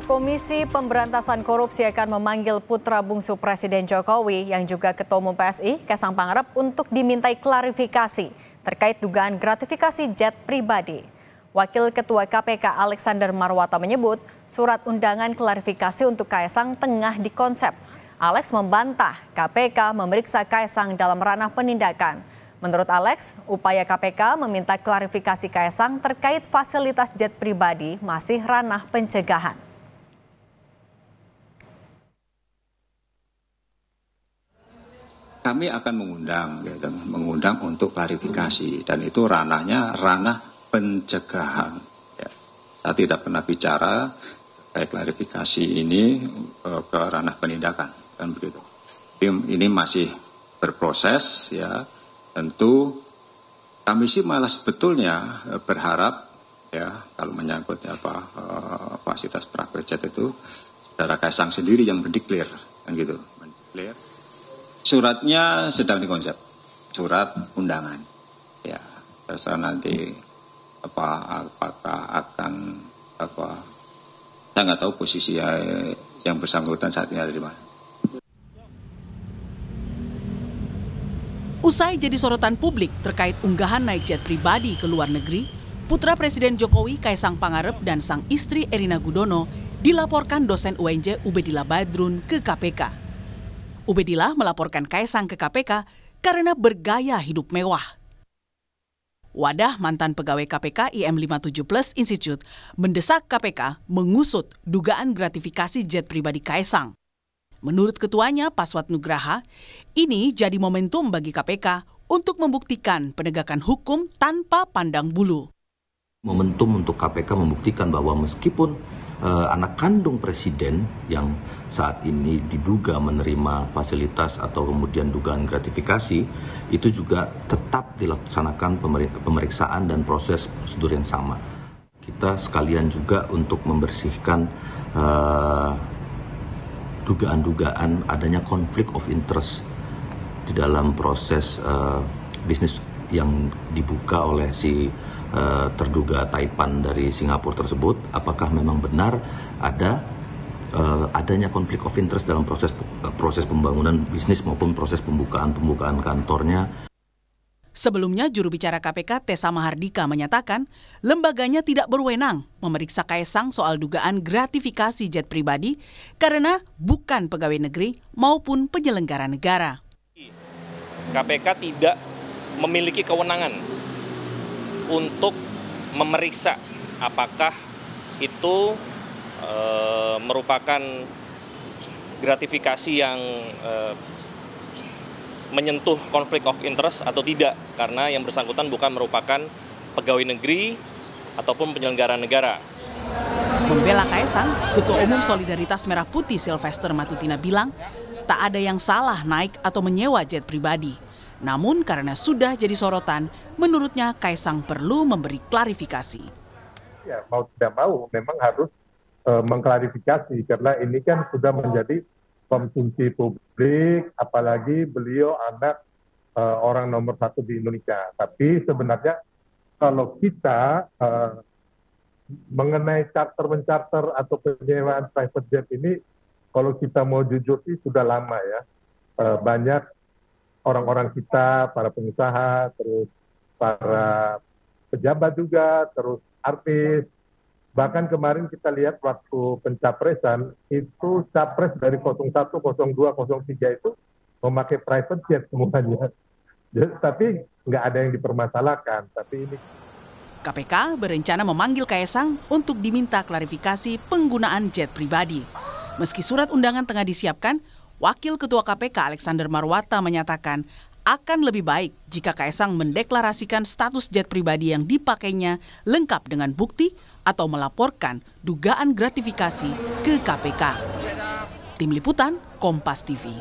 Komisi Pemberantasan Korupsi akan memanggil putra bungsu Presiden Jokowi yang juga Ketua Umum PSI, Kaisang Pangarep, untuk dimintai klarifikasi terkait dugaan gratifikasi jet pribadi. Wakil Ketua KPK Alexander Marwata menyebut surat undangan klarifikasi untuk Kaisang tengah dikonsep. Alex membantah KPK memeriksa Kaisang dalam ranah penindakan. Menurut Alex, upaya KPK meminta klarifikasi Kaisang terkait fasilitas jet pribadi masih ranah pencegahan. Kami akan mengundang untuk klarifikasi, dan itu ranah pencegahan. Ya. Saya tidak pernah bicara kayak klarifikasi ini ke ranah penindakan, kan begitu. Ini masih berproses, ya. Tentu kami sih malah sebetulnya berharap, ya, kalau menyangkut fasilitas private jet itu, saudara Kaisang sendiri yang mendeklar, kan gitu, mendeklar. Suratnya sedang dikonsep, surat undangan. Ya, terserah nanti apakah akan saya nggak tahu posisi yang bersangkutan saat ini ada di mana. Usai jadi sorotan publik terkait unggahan naik jet pribadi ke luar negeri, putra Presiden Jokowi Kaisang Pangarep dan sang istri Erina Gudono dilaporkan dosen UNJ Ubedillah Badrun ke KPK. Ubedillah melaporkan Kaisang ke KPK karena bergaya hidup mewah. Wadah mantan pegawai KPK IM57+ Institute mendesak KPK mengusut dugaan gratifikasi jet pribadi Kaisang. Menurut ketuanya Paswat Nugraha, ini jadi momentum bagi KPK untuk membuktikan penegakan hukum tanpa pandang bulu. Momentum untuk KPK membuktikan bahwa meskipun anak kandung presiden yang saat ini diduga menerima fasilitas atau kemudian dugaan gratifikasi, itu juga tetap dilaksanakan pemeriksaan dan proses prosedur yang sama. Kita sekalian juga untuk membersihkan dugaan-dugaan adanya konflik of interest di dalam proses bisnis yang dibuka oleh si terduga Taipan dari Singapura tersebut. Apakah memang benar adanya konflik of interest dalam proses pembangunan bisnis maupun proses pembukaan kantornya. Sebelumnya, juru bicara KPK Tessa Mahardika menyatakan lembaganya tidak berwenang memeriksa Kaisang soal dugaan gratifikasi jet pribadi karena bukan pegawai negeri maupun penyelenggara negara. KPK tidak memiliki kewenangan untuk memeriksa apakah itu merupakan gratifikasi yang menyentuh konflik of interest atau tidak, karena yang bersangkutan bukan merupakan pegawai negeri ataupun penyelenggara negara. Membela Kaisang, Ketua Umum Solidaritas Merah Putih Sylvester Matutina bilang tak ada yang salah naik atau menyewa jet pribadi. Namun karena sudah jadi sorotan, menurutnya Kaisang perlu memberi klarifikasi. Ya, mau tidak mau memang harus mengklarifikasi, karena ini kan sudah menjadi konsumsi publik, apalagi beliau anak orang nomor 1 di Indonesia. Tapi sebenarnya kalau kita mengenai charter-mencarter atau penyewaan private jet ini, kalau kita mau jujur sih sudah lama ya. Banyak orang-orang kita, para pengusaha, terus para pejabat juga, terus artis. Bahkan kemarin kita lihat waktu pencapresan, itu capres dari 01, 02, 03 itu memakai private jet semuanya. Tapi nggak ada yang dipermasalahkan. Tapi ini KPK berencana memanggil Kaisang untuk diminta klarifikasi penggunaan jet pribadi. Meski surat undangan tengah disiapkan, Wakil Ketua KPK Alexander Marwata menyatakan akan lebih baik jika Kaisang mendeklarasikan status jet pribadi yang dipakainya lengkap dengan bukti atau melaporkan dugaan gratifikasi ke KPK. Tim Liputan, Kompas TV.